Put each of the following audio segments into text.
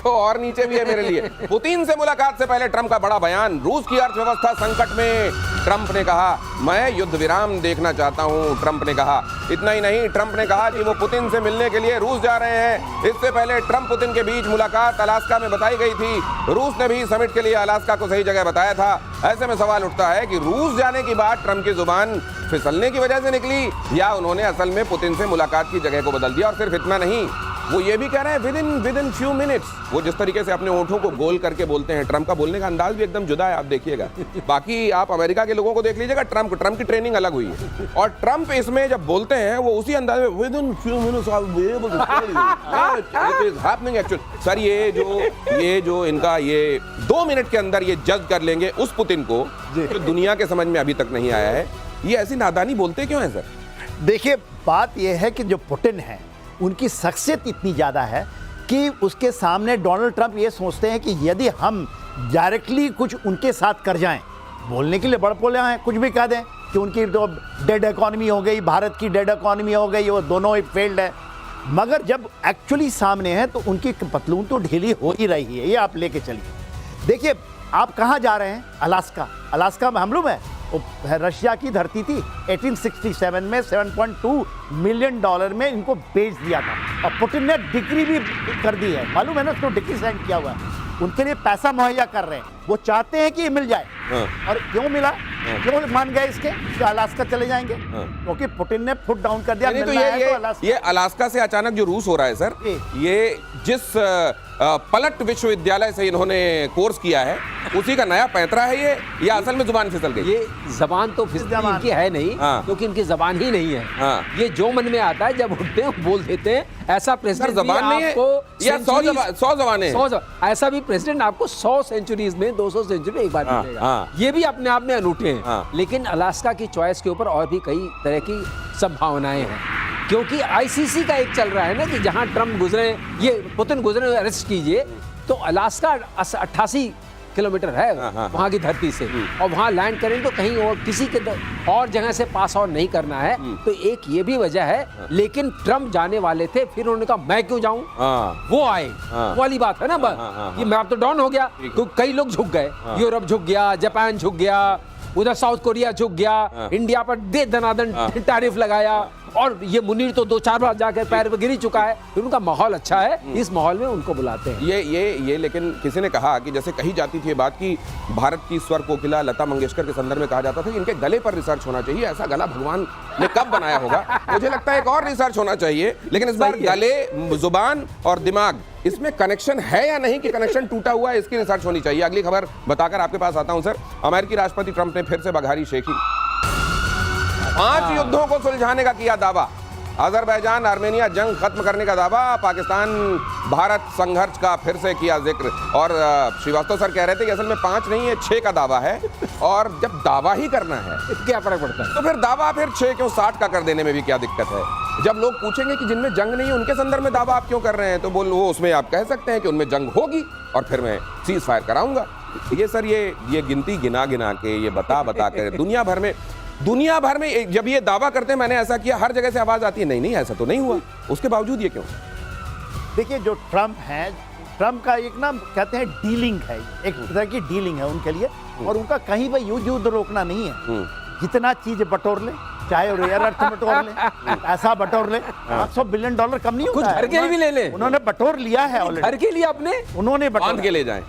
तो और नीचे भी है मेरे लिए। पुतिन से मुलाकात से पहले ट्रंप का बड़ा बयान, रूस की अर्थव्यवस्था संकट में। ट्रंप ने कहा मैं युद्ध विराम देखना चाहता हूं। ट्रंप ने कहा, इतना ही नहीं, ट्रंप ने कहा कि वो पुतिन से मिलने के लिए रूस जा रहे हैं। इससे पहले ट्रंप पुतिन के बीच मुलाकात अलास्का में बताई गई थी। रूस ने भी समिट के लिए अलास्का को सही जगह बताया था। ऐसे में सवाल उठता है कि रूस जाने की बात ट्रंप की जुबान फिसलने की वजह से निकली या उन्होंने असल में पुतिन से मुलाकात की जगह को बदल दिया। और सिर्फ इतना नहीं, वो ये भी कह रहे हैं विद इन फ्यू मिनट्स। वो जिस तरीके से अपने होठों को गोल करके बोलते हैं, ट्रंप का बोलने का अंदाज भी एकदम जुदा है, आप देखिएगा। बाकी आप अमेरिका के लोगों को देख लीजिएगा, ट्रंप की ट्रेनिंग अलग हुई है। और ट्रंप इसमें जब बोलते हैं वो उसी अंदाज में within few minutes I will be able to tell you it is happening actually. Sir ये जो इनका ये 2 मिनट के अंदर ये जज कर लेंगे उस पुतिन को, जो दुनिया के समझ में अभी तक नहीं आया है। ये ऐसी नादानी बोलते क्यों हैं सर? देखिए, बात यह है कि जो पुतिन है उनकी शख्सियत इतनी ज़्यादा है कि उसके सामने डोनाल्ड ट्रंप ये सोचते हैं कि यदि हम डायरेक्टली कुछ उनके साथ कर जाएं, बोलने के लिए बड़पोले हैं, कुछ भी कह दें कि उनकी तो डेड इकॉनमी हो गई, भारत की डेड इकॉनमी हो गई, वो दोनों ही फेल्ड है। मगर जब एक्चुअली सामने है तो उनकी पतलून तो ढीली हो ही रही है। ये आप लेके चलिए। देखिए, आप कहाँ जा रहे हैं? अलास्का मालूम है वो रशिया की धरती थी। 1867 में $7.2 मिलियन में इनको बेच दिया था और पुतिन ने डिग्री भी कर दी है, मालूम है ना, उसको डिग्री साइन किया हुआ है। उनके लिए पैसा मुहैया कर रहे हैं, वो चाहते हैं कि ये मिल जाए। और क्यों मिला? क्यों मान गए इसके कि अलास्का चले जाएंगे? क्योंकि पुतिन ने फुट डाउन कर दिया। तो ये अलास्का से अचानक जो रूस हो रहा है सर, ये जिस पलट विश्वविद्यालय से इन्होंने कोर्स किया है उसी का नया पैंतरा है ये, या असल में जुबान फिसल गई? ये जबान तो फिसलती इनकी है नहीं, क्योंकि इनकी जबान ही नहीं है। ये जो मन में आता है जब उठते हैं बोल देते हैं। ऐसा प्रेसिडेंट जबान नहीं है या 100 जबानें? ऐसा भी प्रेसिडेंट आपको 100 सेंचुरीज में 200 सेंचुरी एक बार मिलेगा। ये भी अपने आप में अनूठे हैं। लेकिन अलास्का की चॉइस के ऊपर और भी कई तरह की संभावनाएं हैं, क्योंकि आईसीसी का एक चल रहा है ना कि जहां ट्रंप गुजरे, ये पुतिन गुजरे, अरेस्ट कीजिए, तो अलास्का 88 किलोमीटर है वहां की धरती से, और वहां लैंड करें तो कहीं और किसी के और जगह से पास ऑन नहीं करना है। तो एक ये भी वजह है। लेकिन ट्रंप जाने वाले थे, फिर उन्होंने कहा मैं क्यों जाऊं, वो आए, वो वाली बात है ना। ये मैं अब तो डाउन हो गया, तो कई लोग झुक गए, यूरोप झुक गया, जापान झुक गया, उधर साउथ कोरिया झुक गया, इंडिया पर दे दनादन टैरिफ लगाया, और ये मुनीर तो 2-4 बार जाकर पैर पे गिर चुका है। तो उनका माहौल अच्छा है, इस माहौल में उनको बुलाते हैं। ये लेकिन किसी ने कहा कि जैसे कही जाती थी ये बात कि भारत की स्वर कोकिला लता मंगेशकर के संदर्भ में कहा जाता था कि इनके गले पर रिसर्च होना चाहिए। ऐसा गला भगवान ने कब बनाया होगा? मुझे लगता है एक और रिसर्च होना चाहिए। लेकिन इस बार गले, जुबान और दिमाग, इसमें कनेक्शन है या नहीं कि कनेक्शन टूटा हुआ है, इसकी रिसर्च होनी चाहिए। अगली खबर बताकर आपके पास आता हूं सर। अमेरिकी राष्ट्रपति ट्रंप ने फिर से बघारी शेखी। 5 युद्धों को सुलझाने का किया दावा। अजरबैजान आर्मेनिया जंग खत्म करने का दावा। पाकिस्तान भारत संघर्ष का फिर से किया जिक्र। और श्रीवास्तव सर कह रहे थे कि असल में 5 नहीं है 6 का दावा है। और जब दावा ही करना है क्या फर्क पड़ता है? तो फिर दावा फिर 6 क्यों 60 का कर देने में भी क्या दिक्कत है? जब लोग पूछेंगे कि जिनमें जंग नहीं है उनके संदर्भ में दावा आप क्यों कर रहे हैं, तो बोल वो उसमें आप कह सकते हैं कि उनमें जंग होगी और फिर मैं सीज फायर कराऊंगा। ये सर ये गिनती गिना के, ये बता कर दुनिया भर में जब ये दावा करते हैं मैंने ऐसा किया, हर जगह से आवाज आती है नहीं ऐसा तो नहीं हुआ। उसके बावजूद ये क्यों? देखिए, जो ट्रंप है, ट्रंप का एक ना कहते हैं डीलिंग है, एक तरह की डीलिंग है उनके लिए। और उनका कहीं पर युद्ध रोकना नहीं है। जितना चीज बटोर ले, चाहे रेयर अर्थ बटोर ले, ऐसा बटोर ले, $500 बिलियन कम नहीं होता है। कुछ घर के लिए भी ले ले, उन्होंने बटोर लिया है ऑलरेडी। घर के लिए अपने उन्होंने बांध के ले जाए।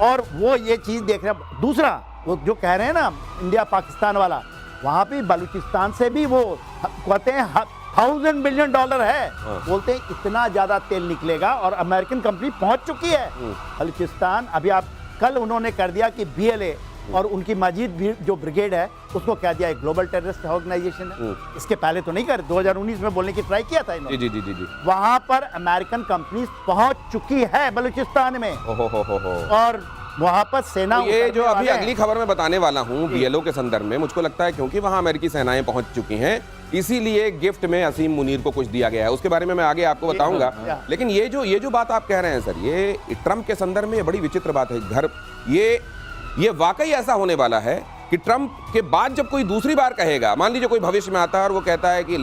और वो ये चीज देख रहे हैं। दूसरा, वो जो कह रहे हैं ना इंडिया पाकिस्तान वाला, वहां पे बलूचिस्तान से भी वो कहते हैं $1000 बिलियन है। बोलते हैं इतना ज्यादा तेल निकलेगा और अमेरिकन कंपनी पहुंच चुकी है बलूचिस्तान। अभी आप कल उन्होंने कर दिया कि BLA और उनकी मजीद भी जो ब्रिगेड है उसको कह दिया एक ग्लोबल टेररिस्ट ऑर्गेनाइजेशन है। इसके पहले तो नहीं कर, 2019 में बोलने की ट्राई किया था इन्होंने। जी। वहां पर अमेरिकन कंपनी पहुंच चुकी है बलूचिस्तान में। और वहां पर सेना, तो ये जो अभी अगली खबर में बताने वाला हूं BLO के संदर्भ में, मुझको लगता है क्योंकि वहां अमेरिकी सेनाएं पहुंच चुकी हैं, इसीलिए गिफ्ट में असीम मुनीर को कुछ दिया गया है। उसके बारे में मैं आगे आपको बताऊंगा। लेकिन ये जो बात आप कह रहे हैं सर, ये ट्रंप के संदर्भ में ये बड़ी विचित्र बात है। घर ये वाकई ऐसा होने वाला है कि ट्रंप के बाद जब कोई दूसरी बार कहेगा, मान लीजिए कोई भविष्य में आता है और वो कहता है कि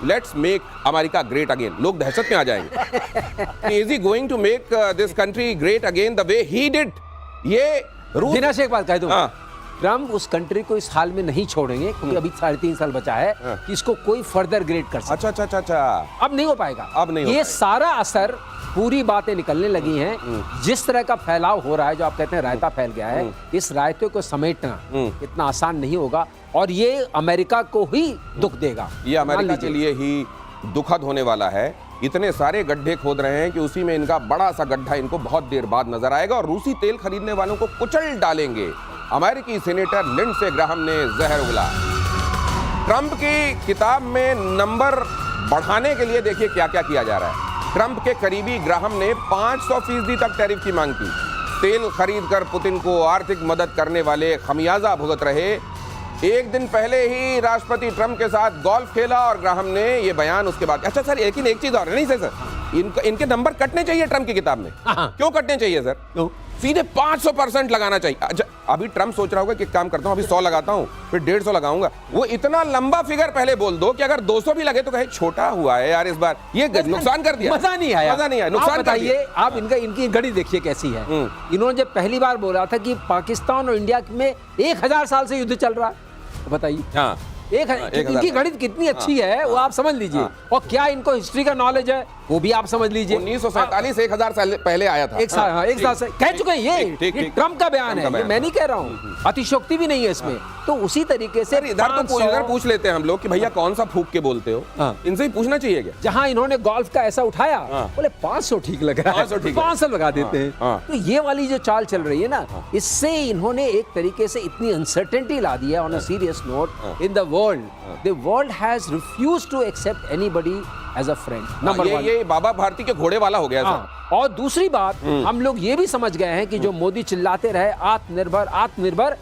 let's make America great again. लोग दहशत में आ जाएंगे। Is he going to make this country great again the way he did? ये रूस दिनेश एक बात कह दूं, हाँ। ट्रम्प उस कंट्री को इस हाल में नहीं छोड़ेंगे क्योंकि अभी 3.5 साल बचा है कि इसको कोई फर्दर ग्रेड कर सके। अच्छा। अब नहीं हो पाएगा। अब नहीं हो ये पाएगा। सारा असर, पूरी बातें निकलने लगी हैं। जिस तरह का फैलाव हो रहा है, जो आप कहते हैं रायता फैल गया है, इस रायते को समेटना इतना आसान नहीं होगा और ये अमेरिका को ही दुख देगा। ये अमेरिका मान के लीजिए। लिए ही दुखद होने वाला है। इतने सारे गड्ढे खोद रहे हैं कि उसी में इनका बड़ा सा गड्ढा इनको बहुत देर बाद नजर आएगा और रूसी तेल खरीदने वालों को कुचल डालेंगे। अमेरिकी सीनेटर लिंडसे ग्राहम ने जहर उगला। ट्रंप की किताब में नंबर बढ़ाने के लिए देखिए क्या क्या किया जा रहा है। ट्रंप के करीबी ग्राहम ने 500% तक टैरिफ की मांग की। तेल खरीद कर पुतिन को आर्थिक मदद करने वाले खमियाजा भुगत रहे। एक दिन पहले ही राष्ट्रपति ट्रंप के साथ गोल्फ खेला और ग्राहम ने ये बयान उसके बाद। अच्छा सर, लेकिन एक चीज और है, नहीं सर, इनके नंबर कटने चाहिए ट्रंप की किताब में। क्यों कटने चाहिए सर? सीधे 500% लगाना चाहिए। अच्छा, अभी ट्रंप सोच रहा होगा कि काम करता हूं, अभी 100 लगाता हूं, फिर 150 लगाऊंगा। वो इतना लंबा फिगर पहले बोल दो कि अगर 200 भी लगे तो कहे छोटा हुआ है यार, इस बार ये नुकसान कर दिया। मजा नहीं आया, नुकसान। बताइए आप इनकी घड़ी देखिए कैसी है। इन्होंने जब पहली बार बोला था कि पाकिस्तान और इंडिया में 1000 साल से युद्ध चल रहा है, तो बताइए। हाँ, इनकी गणित कितनी अच्छी है वो आप समझ लीजिए। और क्या इनको हिस्ट्री का नॉलेज है वो भी आप समझ लीजिए। 1947 1000 साल पहले आया था। एक साल से कह चुके हैं। ये ट्रंप का बयान है, ये मैं नहीं कह रहा हूँ। अतिशोक्ति भी नहीं है इसमें। तो उसी तरीके से इधर पूछ लेते हैं हम लोग कि भैया कौन सा फूक के बोलते हो, इनसे ही पूछना चाहिए क्या? जहां इन्होंने गोल्फ का ऐसा उठाया, बोले 500 ठीक लग रहा है, 500 लगा देते हैं। तो ये वाली जो चाल चल रही है ना, इससे इन्होंने एक तरीके से इतनी अनसर्टेनिटी ला दी है। On a serious note, in the world has refused to accept anybody as a friend. Number 1 ये बाबा भारती के घोड़े वाला हो गया सर। और दूसरी बात, हम लोग ये भी समझ गए हैं कि जो मोदी चिल्लाते रहे आत्मनिर्भर आत्मनिर्भर,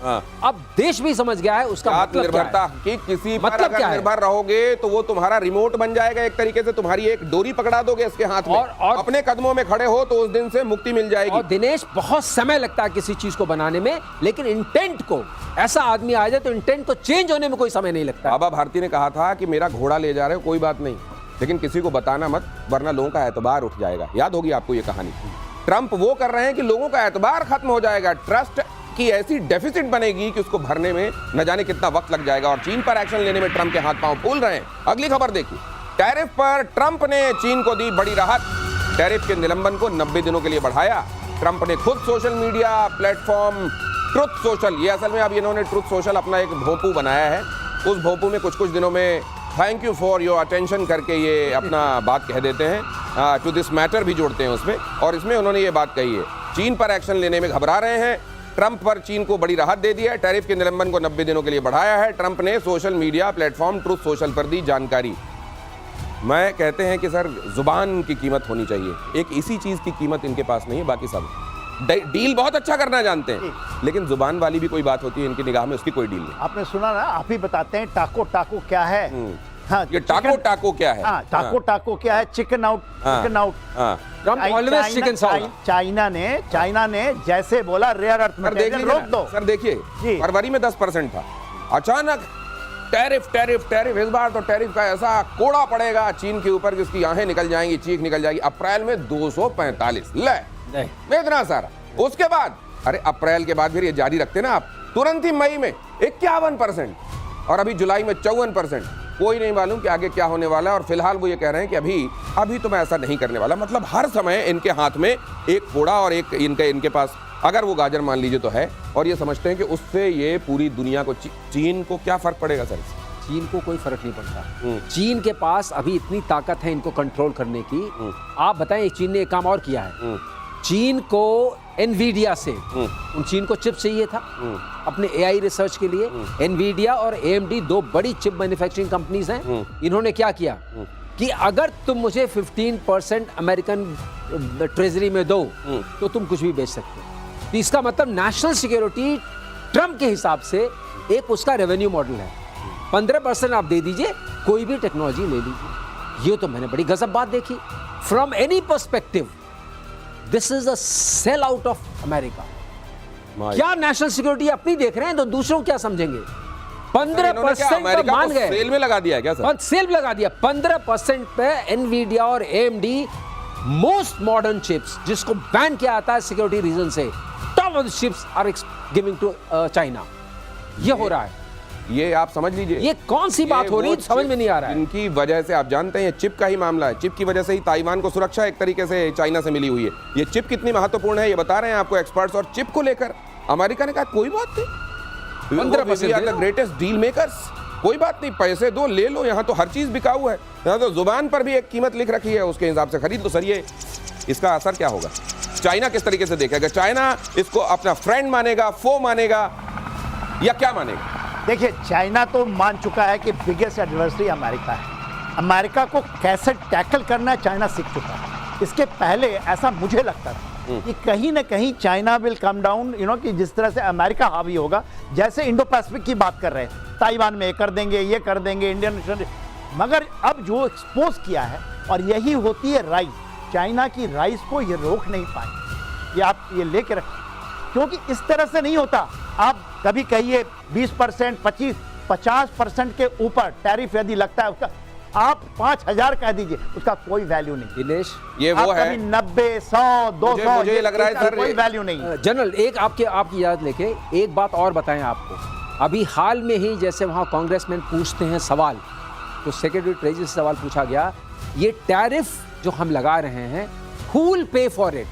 अब देश भी समझ गया है उसका आत्मनिर्भरता कि किसी पर अगर निर्भर रहोगे तो वो तुम्हारा रिमोट बन जाएगा। एक तरीके से तुम्हारी एक डोरी पकड़ा दोगे इसके हाथ में और अपने कदमों में खड़े हो तो उस दिन से मुक्ति मिल जाएगी। और दिनेश, बहुत समय लगता है किसी चीज को बनाने में, लेकिन इंटेंट को, ऐसा आदमी आ जाए तो इंटेंट को चेंज होने में कोई समय नहीं लगता। बाबा भारती ने कहा था कि मेरा घोड़ा ले जा रहे हो, कोई बात नहीं, लेकिन किसी को बताना मत, वरना लोगों का एतबार उठ जाएगा। याद होगी आपको ये कहानी। ट्रंप वो कर रहे हैं कि लोगों का एतबार खत्म हो जाएगा, ट्रस्ट की ऐसी डेफिसिट बनेगी कि उसको भरने में न जाने कितना वक्त लग जाएगा। और चीन पर एक्शन लेने में ट्रंप के हाथ पांव फूल रहे हैं। अगली खबर देखिए। टैरिफ पर ट्रंप ने चीन को दी बड़ी राहत। टैरिफ के निलंबन को 90 दिनों के लिए बढ़ाया। ट्रंप ने खुद social media platform truth social, ये असल में अब इन्होंने ट्रुथ सोशल अपना एक भोंपू बनाया है। उस भोंपू में कुछ दिनों में thank you for your attention करके ये अपना बात कह देते हैं, टू दिस मैटर भी जोड़ते हैं उसमें। और इसमें उन्होंने ये बात कही है, चीन पर एक्शन लेने में घबरा रहे हैं। ट्रंप पर चीन को बड़ी राहत दे दी है। टैरिफ के निलंबन को 90 दिनों के लिए बढ़ाया है। ट्रंप ने social media platform truth social पर दी जानकारी। मैं कहते हैं कि सर जुबान की कीमत होनी चाहिए। एक इसी चीज की कीमत इनके पास नहीं है, बाकी सब डील बहुत अच्छा करना जानते हैं, लेकिन जुबान वाली भी कोई बात होती है इनकी निगाह में, उसकी कोई डील नहीं। आपने सुना ना, आप ही बताते हैं टाको टाको क्या है। हाँ, ये टाको टाको क्या है? हाँ, टाको टाको क्या है? Chicken out, chicken out. China ने जैसे बोला रेयर अर्थ में रोक दो। सर देखिए, फरवरी में 10% था, अचानक टैरिफ टैरिफ टैरिफ। इस बार तो टैरिफ का ऐसा कोड़ा पड़ेगा चीन के ऊपर कि उसकी आंखें निकल जाएंगी, चीख निकल जाएगी। अप्रैल में 245 ले इतना सारा। उसके बाद अरे अप्रैल के बाद फिर ये जारी रखते ना आप, तुरंत ही मई में 51% और अभी जुलाई में 54%। कोई नहीं मालूम कि आगे क्या होने वाला है। और फिलहाल वो ये कह रहे हैं कि अभी तो मैं ऐसा नहीं करने वाला। मतलब हर समय इनके हाथ में एक कोड़ा और एक इनके पास अगर वो गाजर मान लीजिए तो है, और ये समझते हैं कि उससे ये पूरी दुनिया को, चीन को क्या फर्क पड़ेगा सर? चीन को कोई फर्क नहीं पड़ता। चीन के पास अभी इतनी ताकत है इनको कंट्रोल करने की। आप बताएं, चीन ने एक काम और किया है। चीन को एनवीडिया से, चीन को चिप चाहिए था अपने एआई रिसर्च के लिए। एनवीडिया और एएमडी 2 बड़ी चिप मैन्युफैक्चरिंग कंपनीज हैं। इन्होंने क्या किया कि अगर तुम मुझे 15% अमेरिकन ट्रेजरी में दो तो तुम कुछ भी बेच सकते हो। तो इसका मतलब नेशनल सिक्योरिटी ट्रंप के हिसाब से एक उसका रेवेन्यू मॉडल है। 15% आप दे दीजिए, कोई भी टेक्नोलॉजी ले लीजिए। ये तो मैंने बड़ी गजब बात देखी। From any perspective this is a sell out of America. क्या नेशनल सिक्योरिटी अपनी देख रहे हैं तो दूसरों क्या समझेंगे? 15% अमेरिका मान को गए, सेल में लगा दिया है क्या सर? सेल लगा दिया 15% पे एनवीडिया और AMD मोस्ट मॉडर्न चिप्स जिसको बैन किया आता है सिक्योरिटी रीजन से, top of the chips are giving to China. ये हो रहा है, ये आप समझ लीजिए, ये कौन सी बात हो रही है समझ में नहीं आ रहा है। इनकी वजह से आप जानते हैं चिप का ही मामला है, चिप की वजह से ही ताइवान को सुरक्षा एक तरीके से चाइना से मिली हुई है। ये चिप कितनी महत्वपूर्ण है ये बता रहे हैं आपको एक्सपर्ट्स, और चिप को लेकर अमेरिका ने कहा कोई बात नहीं, 15% ग्रेटेस्ट डील मेकर्स, कोई बात नहीं, पैसे दो ले लो, यहाँ तो हर चीज बिकाऊ है, यहाँ तो जुबान पर भी एक कीमत लिख रखी है, उसके हिसाब से खरीद लो। सर ये इसका असर क्या होगा, चाइना किस तरीके से देखेगा? चाइना इसको अपना फ्रेंड मानेगा, फो मानेगा, या क्या मानेगा? देखिए, चाइना तो मान चुका है कि बिगेस्ट एडवर्सरी अमेरिका है। अमेरिका को कैसे टैकल करना है चाइना सीख चुका है। इसके पहले ऐसा मुझे लगता था कि कहीं ना कहीं चाइना विल कम डाउन, कि जिस तरह से अमेरिका हावी होगा, जैसे इंडो पैसिफिक की बात कर रहे हैं, ताइवान में कर देंगे, ये कर देंगे, इंडियन, मगर अब जो एक्सपोज किया है, और यही होती है राइस, चाइना की राइस को ये रोक नहीं पाए, ये आप ये लेके रख, क्योंकि इस तरह से नहीं होता। आप कभी कहिए 20%, 50% के ऊपर टैरिफ यदि लगता है उसका, आप 5000 कह दीजिए, उसका कोई वैल्यू नहीं। दिनेश, ये वो है 90, 100, 200, मुझे ये लग रहा है सर, कोई वैल्यू नहीं। जनरल एक आपकी याद लेके एक बात और बताएं आपको, अभी हाल में ही जैसे वहां कांग्रेसमैन पूछते हैं सवाल, तो सेक्रेटरी ट्रेजरी से सवाल पूछा गया, ये टैरिफ जो हम लगा रहे हैं, who will pay for it?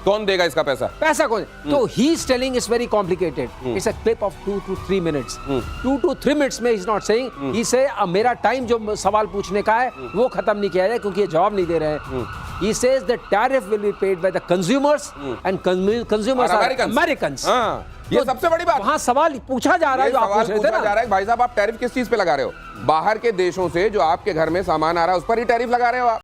कौन देगा इसका पैसा? पैसा कौन? तो he is telling it's very complicated. It's a clip of 2 to 3 minutes. 2 to 3 minutes में he's not saying. He say मेरा टाइम जो सवाल पूछने का है वो खत्म नहीं किया जाए क्योंकि ये जवाब नहीं दे रहे हैं. He says the tariff will be paid by the consumers and consumers are Americans. हाँ, ये सबसे बड़ी बात। वहाँ सवाल पूछा जा रहा है, जो आप पूछ रहे थे ना, जा रहा है भाई साहब, आप टैरिफ किस चीज पे लगा रहे हो? बाहर के देशों से जो आपके घर में सामान आ रहा है उस पर ही टैरिफ लगा रहे हो आप।